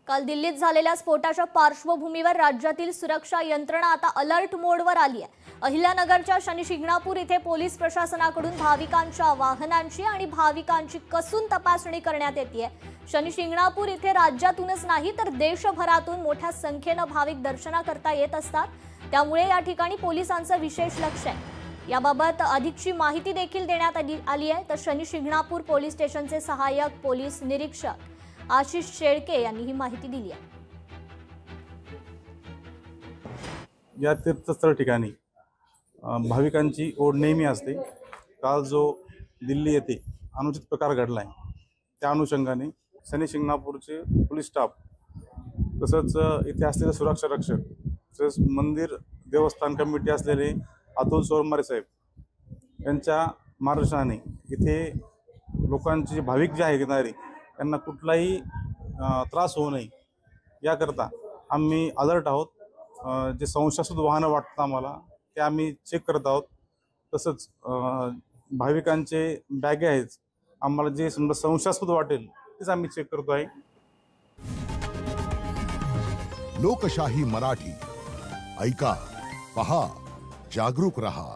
काल दिल्लीत झालेल्या स्फोटाच्या पार्श्वभूमीवर राज्यातील सुरक्षा यंत्रणा आता अलर्ट मोडवर आली आहे। अहिल्यानगरच्या शनी शिंगणापूर इथे पोलीस प्रशासनाकडून भाविकांच्या वाहनांची आणि भाविकांची कसून तपासणी करण्यात येते। शनी शिंगणापूर इथे राज्यातूनच नाही तर देशभरातून मोठ्या संख्येने भाविक दर्शनाकरता येत असतात, त्यामुळे या ठिकाणी पोलिसांचं विशेष लक्ष आहे। याबाबत अधिकची माहिती देखील देण्यात आली आहे। तर शनी शिंगणापूर पोलीस स्टेशनचे सहाय्यक पोलीस निरीक्षक आशिष शेळके यांनी ही माहिती दिली आहे। या तीर्थस्थळ ठिकाणी भाविकांची ओढ नेहमी असते। काल जो दिल्ली येथे अनुचित प्रकार घडलाय त्या अनुषंगाने शनी शिंगणापूरचे पोलीस स्टाफ तसंच इथे असलेले सुरक्षा रक्षक तसेच मंदिर देवस्थान कमिटी असलेले अतुल सोरमारे साहेब यांच्या मार्गदर्शनाने इथे लोकांचे भाविक जे आहेत येणारे त्यांना कुठलाही त्रास होऊ नये याकरता आम्ही अलर्ट आहोत। जे संशयास्पद वाहनं वाटतं आम्हाला ते आम्ही चेक करत आहोत। तसंच भाविकांचे बॅगे आहेत, आम्हाला जे समजा संशयास्पद वाटेल तेच आम्ही चेक करतो आहे। लोकशाही मराठी ऐका, पहा, जागरूक रहा।